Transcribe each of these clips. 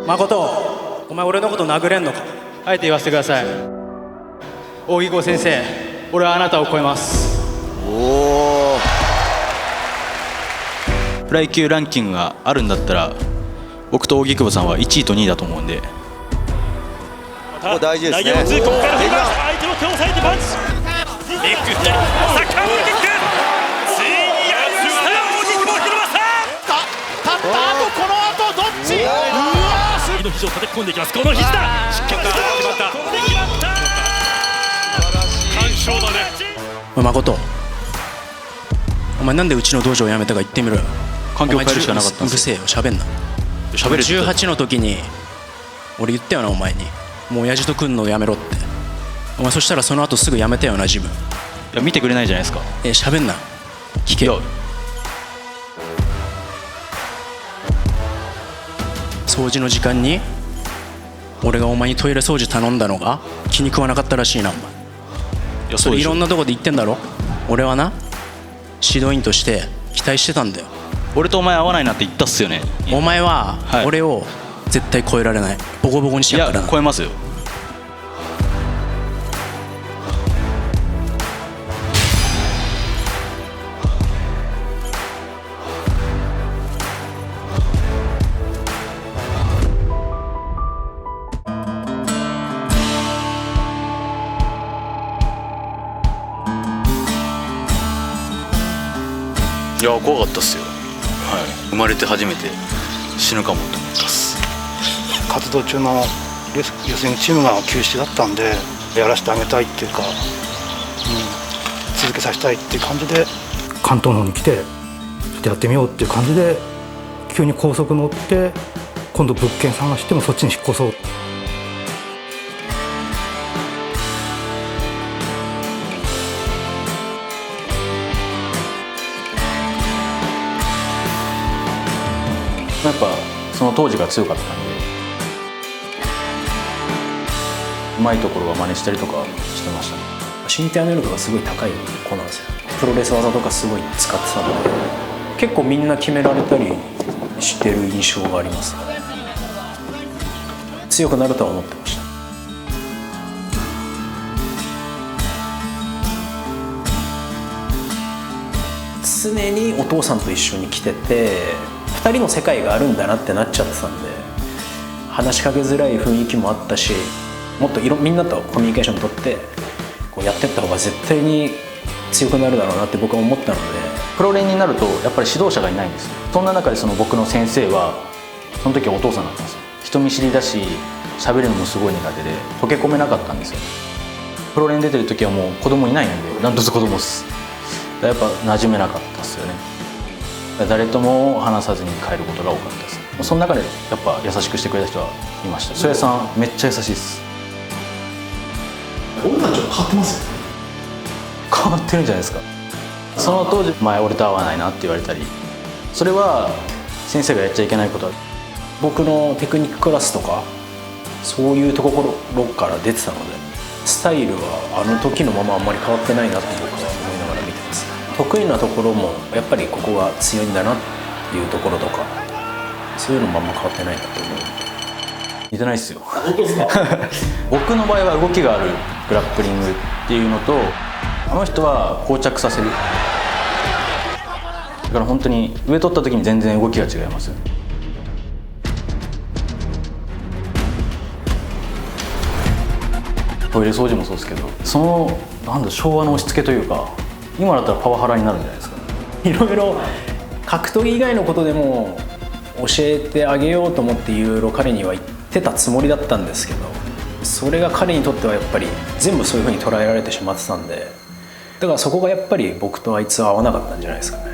誠、お前俺のこと殴れんのか。あえて言わせてください。大木剛先生、俺はあなたを超えます。おお。フライ級ランキングがあるんだったら、僕と荻久保さんは1位と2位だと思うんで。大事ですね。ここから振り回した相手の手を押さえてパンチ。ビッグ左サッカーボールキック。ついにやりました荻久保博正。立った後この後どっち。次の肘を叩き込んでいきます。この肘だ。しっかり決まった。これで決まった。完勝だね。おい誠、お前なんでうちの道場を辞めたか言ってみろよ。環境を変えるしかなかったんですよ。うるせえよ、喋んな。喋れって18の時に俺言ったよな、お前に。もう親父と来んのやめろって。お前そしたらその後すぐ辞めたよな、ジム。いや見てくれないじゃないですか。喋んな、聞けよ。掃除の時間に俺がお前にトイレ掃除頼んだのが気に食わなかったらしいな、お前。いやそれいろんなとこで言ってんだろ。俺はな、指導員として期待してたんだよ。俺とお前合わないなって言ったっすよね。お前は俺を絶対超えられない。ボコボコにしてやっからな。超えますよ。いや怖かったっすよ。はい、生まれて初めて死ぬかもと思ったっす。活動中の要するにチームが休止だったんで、やらせてあげたいっていうか、続けさせたいっていう感じで関東の方に来てちょっとやってみようっていう感じで、急に高速乗って今度物件探してもそっちに引っ越そう。やっぱその当時が強かったんで、うまいところは真似したりとかしてましたね。身体能力がすごい高い子なんですよ。プロレス技とかすごい使ってたので、結構みんな決められたりしてる印象があります。強くなるとは思ってました。常にお父さんと一緒に来てて、2人の世界があるんだなってなっちゃってたんで、話しかけづらい雰囲気もあったし、もっとみんなとコミュニケーション取ってこうやってった方が絶対に強くなるだろうなって僕は思ったので。プロ練になるとやっぱり指導者がいないんですよ。そんな中で僕の先生はその時はお父さんだったんですよ。人見知りだし喋るのもすごい苦手で溶け込めなかったんですよ。プロ練出てる時はもう子供いないんで、なんと子供っす。やっぱ馴染めなかったですよね。誰とも話さずに帰ることが多かったです。その中でやっぱ優しくしてくれた人はいました。曽谷さんめっちゃ優しいです。俺たちは変わってますよね。変わってるんじゃないですか。その当時前俺と合わないなって言われたり、それは先生がやっちゃいけないことは、僕のテクニッククラスとかそういうところから出てたので、スタイルはあの時のままあんまり変わってないなって僕は思いながら見てます。得意なところもやっぱりここが強いんだなっていうところとか、そういうのもあんま変わってないなと思う。似てないっすよ。僕の場合は動きがあるグラップリングっていうのと、あの人は膠着させる。だから本当に上取った時に全然動きが違いますよね。トイレ掃除もそうですけど、その昭和の押し付けというか、今だったらパワハラになるんじゃないですか。いろいろ格闘技以外のことでも教えてあげようと思っていろいろ彼には言ってたつもりだったんですけど、それが彼にとってはやっぱり全部そういう風に捉えられてしまってたんで、だからそこがやっぱり僕とあいつは合わなかったんじゃないですかね。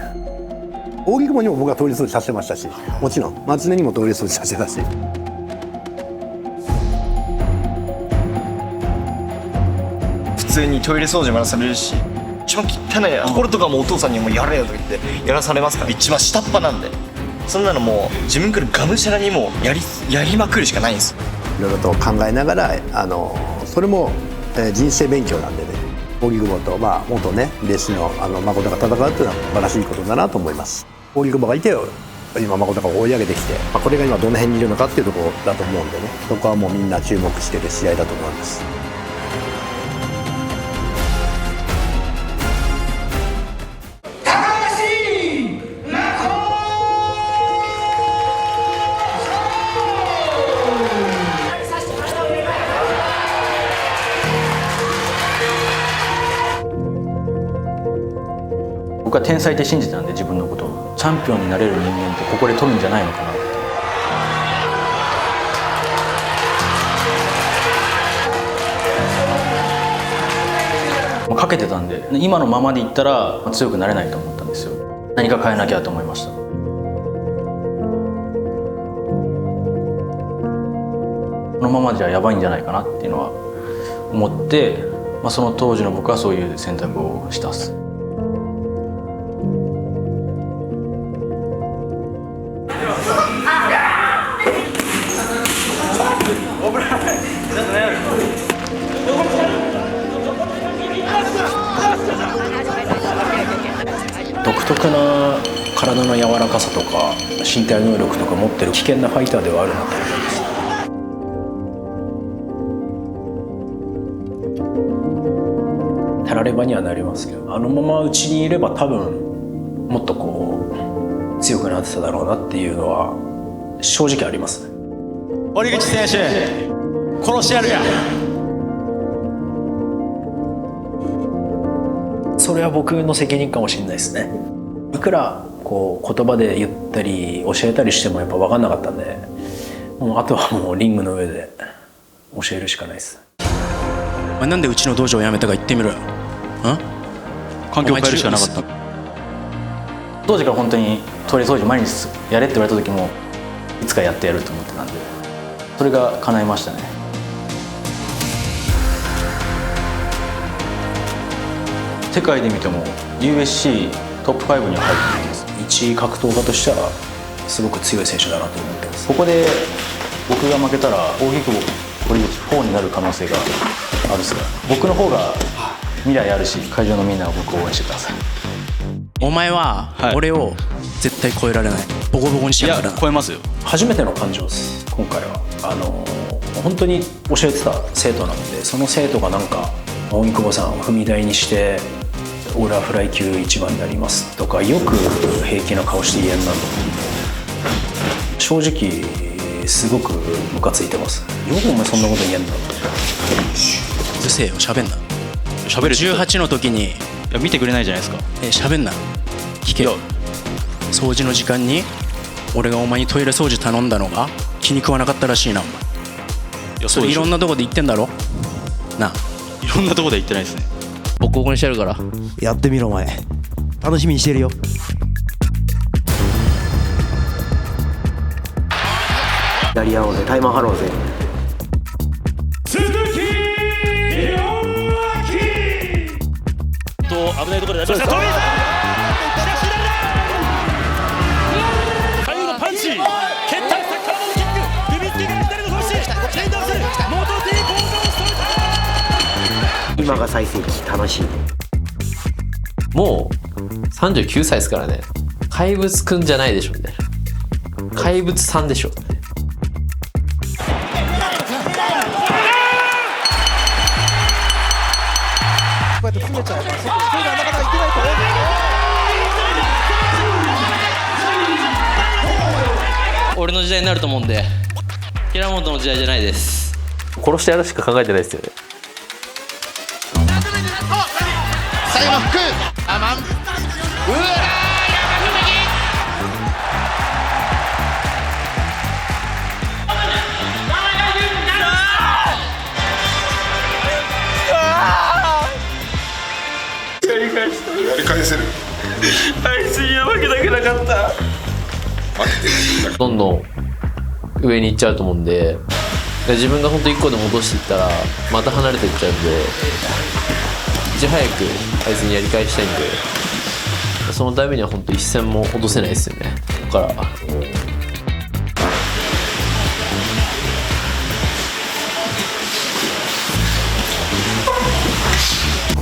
大木久保にも僕はトイレ掃除させてましたし、もちろん松根にもトイレ掃除させてたし。普通にトイレ掃除もやらされるし、一番汚いところとかもお父さんにもやれよと言ってやらされますから、一番下っ端なんで、そんなのもう自分からがむしゃらにもやりまくるしかないんですよ。いろいろと考えながらそれも人生勉強なんでね、荻久保と元ね弟子の誠が戦うっていうのは素晴らしいことだなと思います。荻窪がいて今誠が追い上げてきて、これが今どの辺にいるのかっていうところだと思うんでね、そこはもうみんな注目してる試合だと思います。僕は天才って信じてたんで、自分のことをチャンピオンになれる人間ってここで取るんじゃないのかなって。もうかけてたんで、今のままでいったら強くなれないと思ったんですよ。何か変えなきゃと思いました。このままじゃやばいんじゃないかなっていうのは思って、その当時の僕はそういう選択をしたっす。独特な体の柔らかさとか身体能力とか持ってる危険なファイターではあるなと思います。たらればにはなりますけど、あのままうちにいれば多分もっとこう強くなってただろうなっていうのは正直ありますね。堀口選手、殺してやるや。それは僕の責任かもしれないですね。いくらこう言葉で言ったり教えたりしてもやっぱ分かんなかったんで、もうあとはもうリングの上で教えるしかないです。お前なんでうちの道場を辞めたか言ってみろよ。環境を変えるしかなかった。当時から本当にトイレ掃除毎日やれって言われた時もいつかやってやると思ってたんで、それが叶いましたね。世界で見ても USC トップ5には入っています。一格闘家としてはすごく強い選手だなと思ってます。ここで僕が負けたら荻窪堀口4になる可能性があるっすから、僕の方が未来あるし、会場のみんなは僕を応援してください。お前は俺を絶対超えられない。ボコボコにしてやるから。超えますよ。初めての感情です今回は。本当に教えてた生徒なので、その生徒がなんか荻窪さんを踏み台にして俺はフライ級1番になりますとかよく平気な顔して言えんなと思って、正直すごくムカついてます。よくお前そんなこと言えんな。うるせえよ、喋んな。喋る。18の時に見てくれないじゃないですか。喋んな。聞けよ。掃除の時間に俺がお前にトイレ掃除頼んだのが気に食わなかったらしいなお前。いや、それいろんなとこで言ってんだろなあ。いろんなとこで言ってないですね。ボコボコにしてやるから。やってみろお前、楽しみにしてるよ。やり合おうぜ、タイマー張ろうぜ。鈴木と危ないところでやりました。飛び出た。しかし左だ。左右のパンチ。蹴った体のキック。首突きから左の腰。剣道する。元手に構造をしとめた。今が最盛期、楽しい。もう39歳ですからね。怪物くんじゃないでしょみたいな。怪物さんでしょ。こうやって詰めちゃう。それがなかなかいけないと。俺の時代になると思うんで、平本の時代じゃないです。殺してやるしか考えてないですよね。最後フックアマン。うわやり返せる。あいつには負けたくなかった。どんどん上に行っちゃうと思うんで、自分が本当1個で戻していったらまた離れていっちゃうんで、いち早くあいつにやり返したいんで、そのためには本当一戦も落とせないですよね。ここから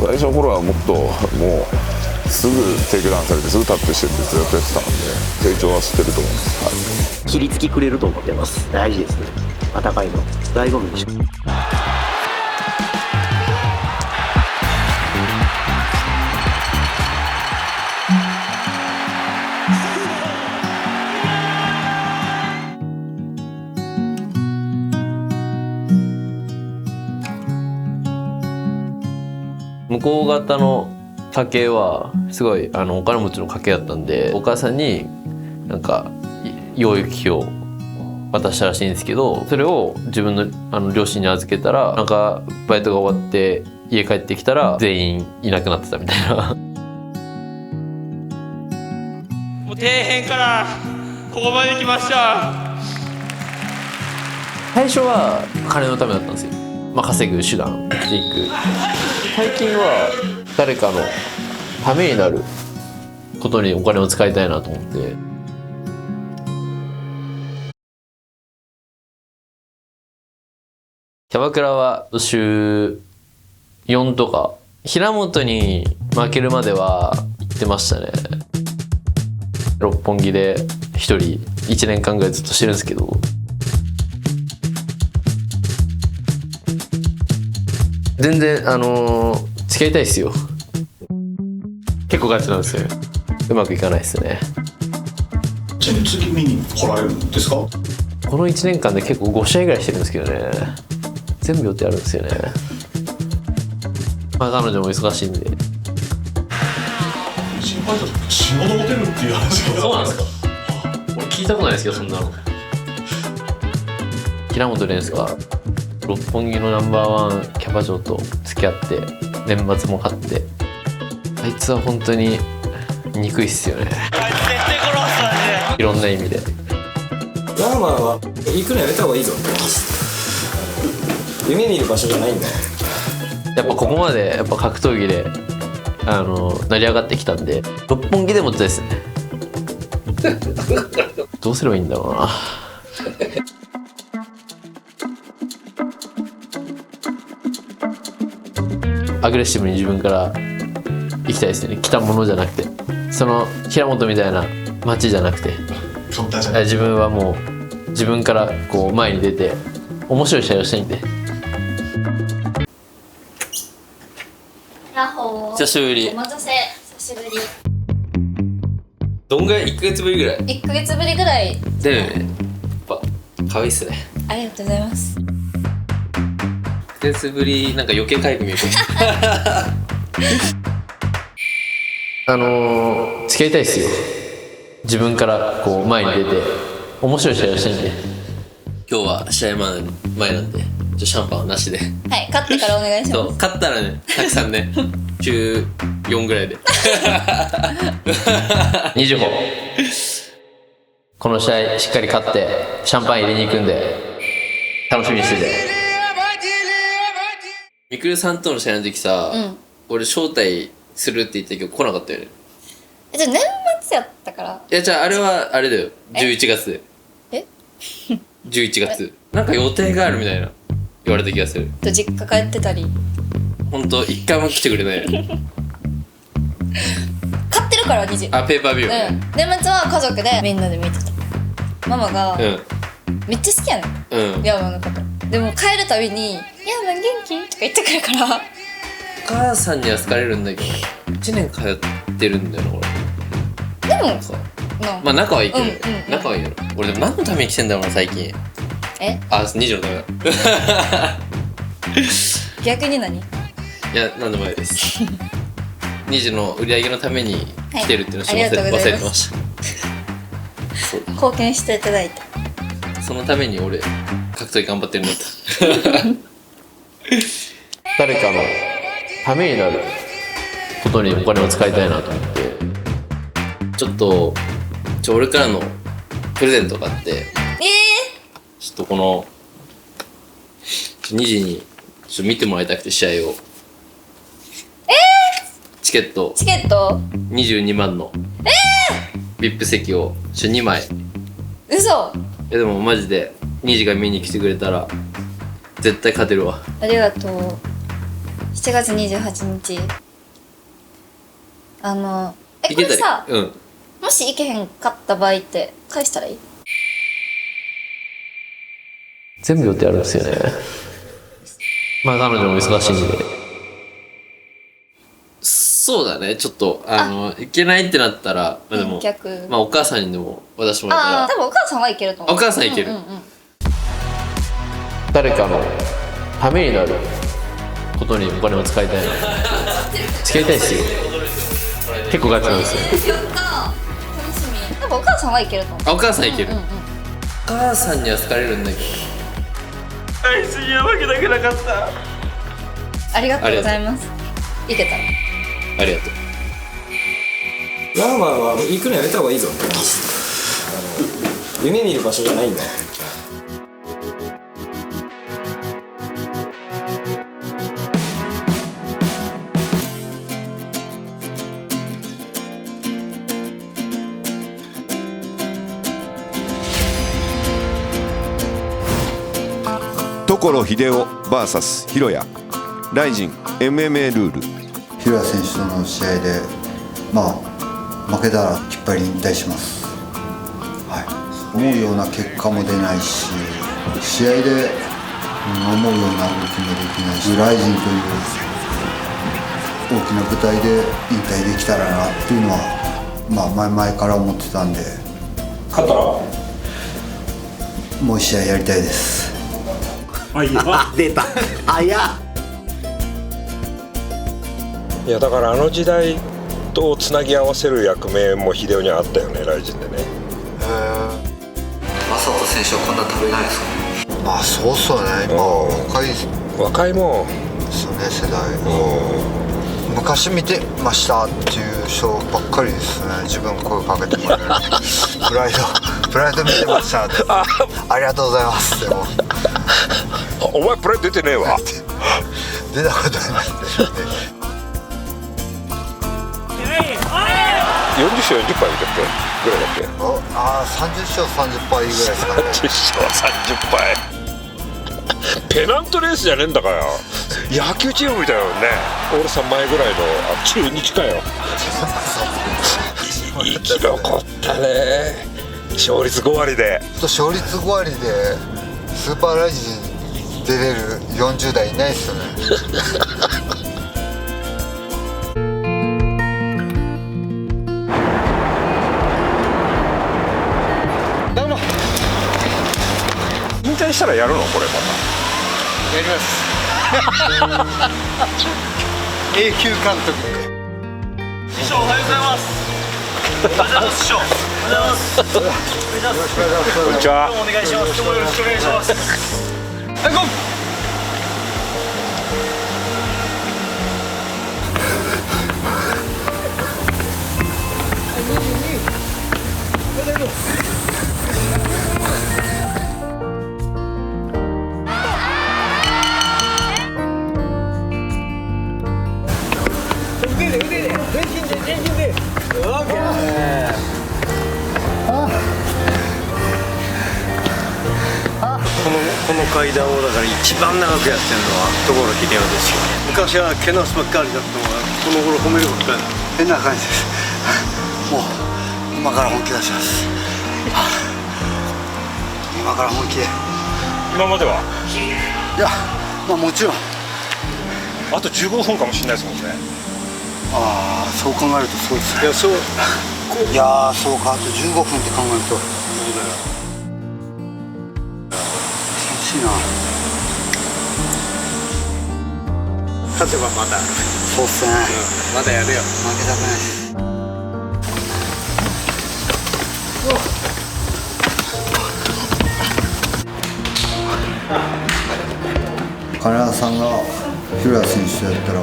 最初の頃はもっともうすぐテイクダウンされてすぐタップしてってずっとやってたので成長はしてると思います。切りつきくれると思ってます。大事ですね。戦いの醍醐味でしょ。向こう方の家系はすごいお金持ちの家系だったんで、お母さんになんか養育費を渡したらしいんですけど、それを自分の両親に預けたら、なんかバイトが終わって家帰ってきたら全員いなくなってたみたいな。もう底辺からここまで来ました。最初は金のためだったんですよ。稼ぐ手段していく。最近は誰かのためになることにお金を使いたいなと思って。キャバクラは週4とか、平本に負けるまでは行ってましたね。六本木で一人1年間ぐらいずっとしてるんですけど、全然付き合いたいですよ。結構ガチなんですよ。うまくいかないですね。ちなみに次見に来られるんですか？この1年間で結構5試合ぐらいしてるんですけどね。全部予定あるんですよね。彼女も忙しいんで。心配だと仕事持てるっていう話が。そうなんですか？俺聞いたことないですけど、そんなの。平本蓮が六本木のナンバー1キャバ嬢と付き合って年末も勝って、あいつは本当に憎いっすよね。いろんな意味で。ラーマンは行くのやめた方がいいぞ。夢見る場所じゃないんだよ。やっぱここまでやっぱ格闘技で成り上がってきたんで、六本木でもですね。どうすればいいんだろうな。アグレッシブに自分から行きたいですね。来たものじゃなくて、その平本みたいな街じゃなくて、自分はもう自分からこう前に出て面白い試合をしたいんで。ヤッホー。久しぶり。お待たせ。久しぶり。どんぐらい？1ヶ月ぶりぐらい1ヶ月ぶりぐらいだよね。やっぱ可愛いっすね。ありがとうございます。1ヶ月ぶりなんか余計可愛く見える。付き合いたいっすよ。自分からこう前に出て面白い試合をしたいんで。今日は試合前なんでシャンパンはなしで。はい、勝ってからお願いします。そう、勝ったらね、たくさんね、中4ぐらいで。20歩。この試合しっかり勝ってシャンパン入れに行くんで楽しみにしてて。みくるさんとの試合の時さ、俺招待するって言ったけど来なかったよね。じゃあ年末やったから。いや、じゃああれはあれだよ、11月で。11月なんか予定があるみたいな言われた気がする。実家帰ってたり。ほんと一回も来てくれない。買ってるから2時。あ、ペーパービュー。年末は家族でみんなで見てた。ママがめっちゃ好きやねん、ヤーマンのこと。でも帰るたびに「ヤーマン元気?」とか言ってくるから。お母さんには好かれるんだけど1年通ってるんだよな俺。でもまあ仲はいいけど、仲はいいよ。俺でも何のために来てんだろうな最近。あ、2時のためだ。逆に何？いや、なんでもないです。2時の売り上げのために来てるっていうのを忘れてました。貢献していただいて。そのために俺格闘技頑張ってるんだった。誰かのためになることにお金を使いたいなと思って、ちょっと俺からのプレゼントがあって、ちょっとこの2時にちょっと見てもらいたくて、試合を。チケット22万のVIP 席を2枚。嘘。でもマジで2時が見に来てくれたら絶対勝てるわ。ありがとう。7月28日これさ、もし行けへんかった場合って返したらいい？全部予定あるんですよね。まあ彼女も忙しいんで。そうだね、ちょっと行けないってなったら、まあでもまあお母さんにでも渡してもらったら。多分お母さんはいけると思う。お母さんいける。誰かのためになることにお金を使いたいな。使いたいですよ。結構ガチなんですよ。やったー、楽しみ。多分お母さんはいけると思う。お母さんいける。お母さんには好かれるんだけど。あいつには負けたくなかった。ありがとうございます。いけたら。ありがとう。ラーマンは行くのやめた方がいいぞ。夢見る場所じゃないんだ。所秀夫 VS ヒロヤライジン MMA ルール。ヒロヤ選手との試合で負けたらきっぱり引退します、思うような結果も出ないし、試合で思うような動きもできないし、ライジンという大きな舞台で引退できたらなっていうのは前々から思ってたんで、勝ったらもう一試合やりたいです。出た早っ。いやだから時代とつなぎ合わせる役目も秀夫にはあったよね、ライジンでね。正人選手はこんな食べないですかね。そうっすよね、今若いです。若いもんですよね、世代。昔見てましたっていう人ばっかりですね。自分声かけてもらえるプライド見てましたってありがとうございますでもお前プライド出てねえわ出たことないですね。40勝40敗だっけぐらいだっけ。30勝30敗ぐらいですかね。30勝30敗ペナントレースじゃねえんだから野球チームみたいだよね。オールさん前ぐらいの中日かよ生き残ったね。勝率5割で勝率5割でスーパーライジン出れる40代いないですよね引退したらやるのこれまた。やります永久監督。師匠おはようございます。おはようございます師匠。おはようございます。おはようございます。こんにちは。今日もお願いします。今日もよろしくお願いします。はい、ゴー。この階段をだから一番長くやってるのは所秀夫ですよ。昔はけなすばっかりだったのがこの頃褒めるばっかりだ。変な感じです。もう今から本気出します。今から本気で。今までは？いや、もちろん。あと15分かもしれないですもんね。そう考えるとそうですね。いやそうか、あと15分って考えると。そうだよ。楽しいな。勝てばまだ。そうっすね。まだやるよ。負けたくないです。金田さんがヒロヤ選手とやったら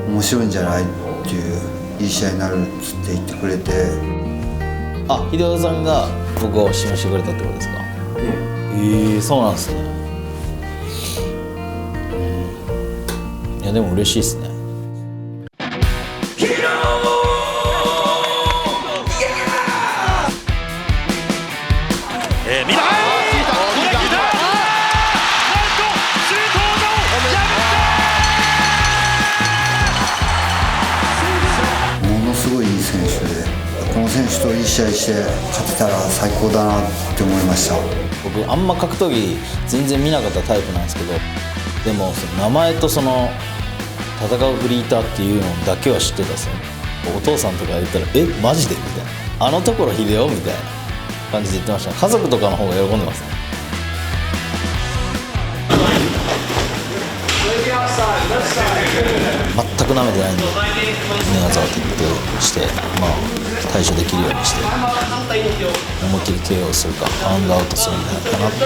面白いんじゃないっていういい試合になるっつって言ってくれて。秀夫さんが僕を信用してくれたってことですか？そうなんですね。いやでも嬉しいですね。見た試合して勝てたら最高だなって思いました。僕あんま格闘技全然見なかったタイプなんですけど、でもその名前とその戦うフリーターっていうのだけは知ってたんですよね。お父さんとか言ったら「えマジで?」みたいな「あのところ秀夫?」みたいな感じで言ってました。家族とかの方が喜んでますね。全く舐めてないんで、寝技を徹底して、対処できるようにして思いっきり KO するかラウンドアウトするんじゃないかなと。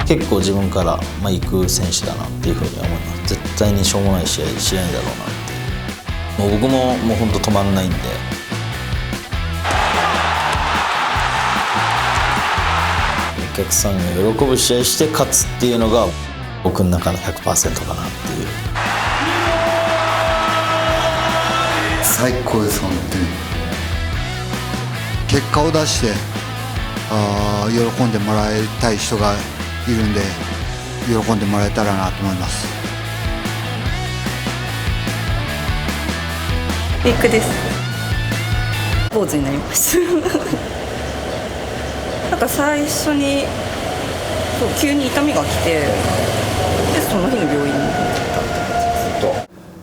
結構自分から行く選手だなっていうふうに思います。絶対にしょうもない試合しないだろうなって。もう僕ももう本当止まんないんで。お客さんが喜ぶ試合して勝つっていうのが僕の中の 100% かなっていう。最高です本当に。結果を出して喜んでもらいたい人がいるんで、喜んでもらえたらなと思います。ビッグです。坊主になりましたなんか最初に急に痛みが来て、でその日の病院に行ったって感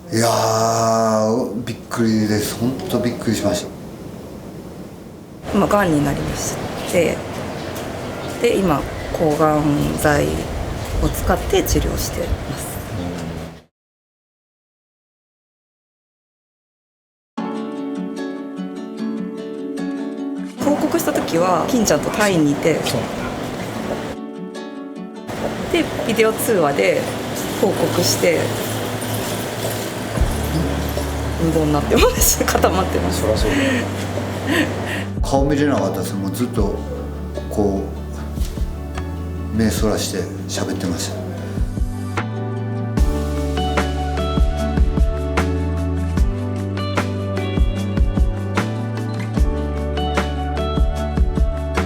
じです。いやーびっくりです。本当びっくりしました。がんになりまして、で今抗がん剤を使って治療してます。報告した時は金ちゃんとタイにいて、でビデオ通話で報告して無言になってました。固まってました。そりゃそうだ顔見れなかったです。もうずっとこう目そらして喋ってました。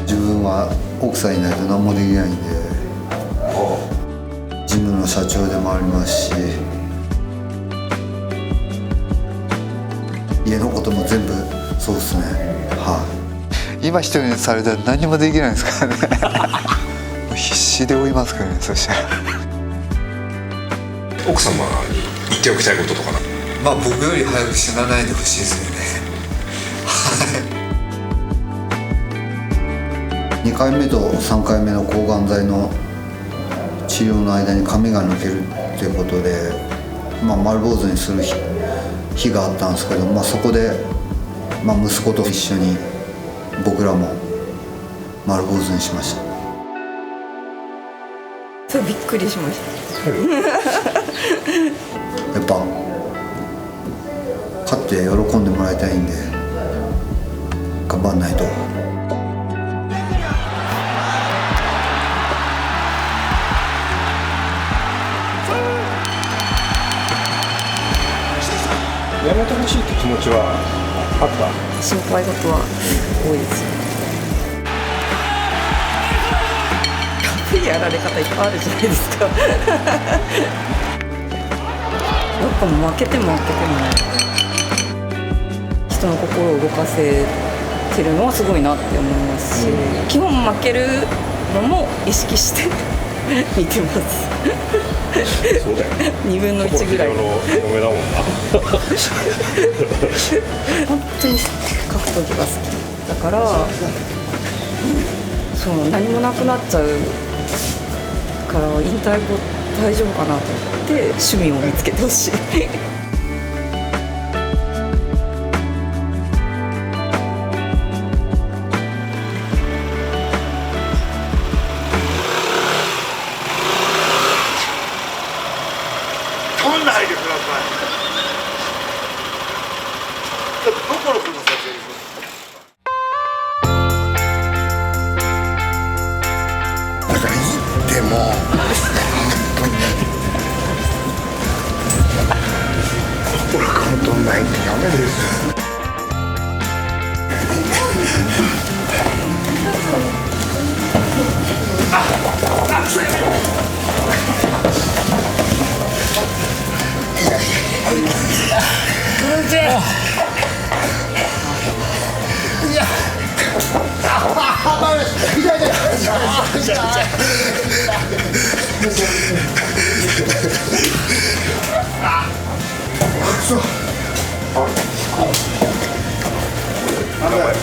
自分は奥さんいないと何もできないんで、ジムの社長でもありますし、家のことも全部そうですね。はい、今一人にされたら何もできないですからね必死で追いますからね。そしたら奥様に言っておきたいこととかな。僕より早く死なないでほしいですよね。2回目と3回目の抗がん剤の治療の間に髪が抜けるっていうことで、丸坊主にする日があったんですけど、そこで、息子と一緒に僕らも丸坊主にしました。それびっくりしましたやっぱ勝って喜んでもらいたいんで頑張んないと。やめてほしいって気持ちはあった？心配事は多いですよ。やられ方いっぱいあるじゃないですかやっぱ負けても人の心を動かせてるのはすごいなって思いますし、基本負けるのも意識して見てますそうだよね。2分の1ぐらいの嫁だもんな本当に格闘技が好きだから、何もなくなっちゃうから引退後大丈夫かなと思って趣味を見つけてほしい飛んないでください。どこの君の撮影ですか？でも俺この飛んないってダメです。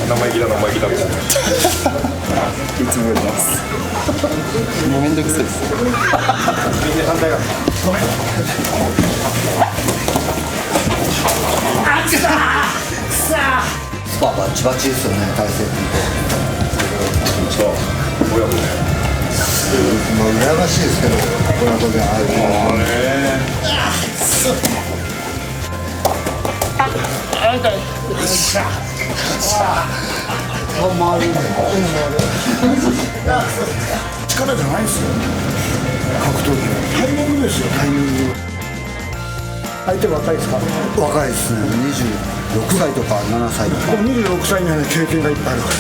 生意気だ生意気だ。いつもやります。もうめんどくさいです。反対側。スパバチバチですよね、体勢見て。そう、親子ね。まあ羨ましいですけど、親子でああいうのね。力じゃないですよ。格闘技。タイミングですよ。タイミング。相手若いですか？若いですね。26歳とか7歳とか。でも26歳にはね、経験がいっぱいあるから。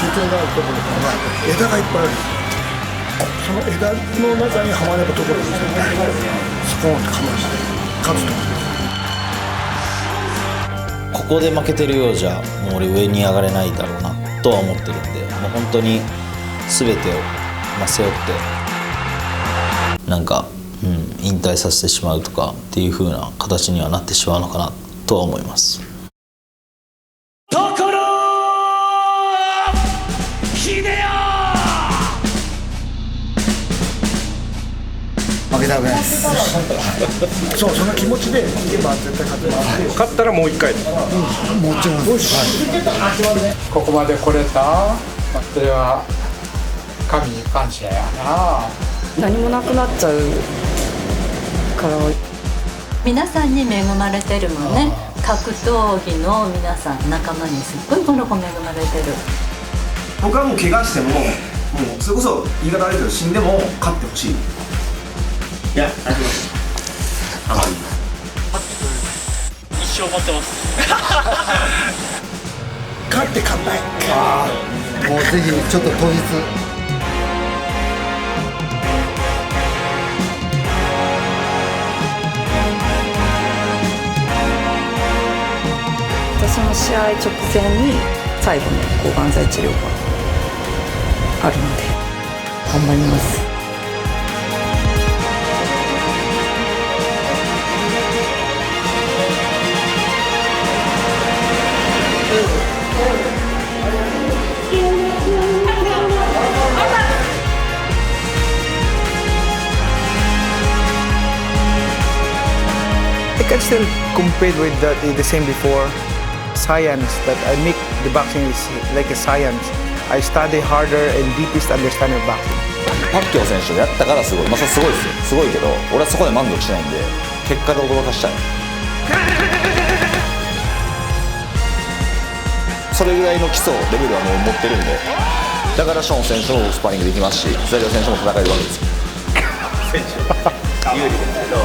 経験があるところから枝がいっぱいある。その枝の中にはまればところですよね。スポーンとかまして勝つと。ここで負けてるようじゃもう俺上に上がれないだろうなとは思ってるんで、もう本当に全てを背負ってなんか、引退させてしまうとかっていう風な形にはなってしまうのかなとは思います。負けたくないです。そう、その気持ちでいけば絶対勝てます。勝ったらもう一回。もちろん。ここまで来れた、それは神に感謝やな。何もなくなっちゃうから皆さんに恵まれてるもんね。格闘技の皆さん仲間にすっごいこの子恵まれてる。僕はもう怪我してもそれこそ言い方悪いけど死んでも勝ってほしい。いや、あります。一生持ってます。勝って勝敗。もうぜひちょっと当日。私の試合直前に最後の抗がん剤治療があるので頑張ります。I can still compete with the same before. Science that I make the boxing is like a science. I study harder and deepest understanding of boxing. パッキャオ選手がやったからすごい、まあそれすごいですよ、すごいけど俺はそこで満足しないんで結果で驚かしたい。それぐらいの基礎レベルはもう持ってるんで、だからショーン選手もスパーリングできますし、ザリオ選手も戦えるわけですよ。選手有利ですけど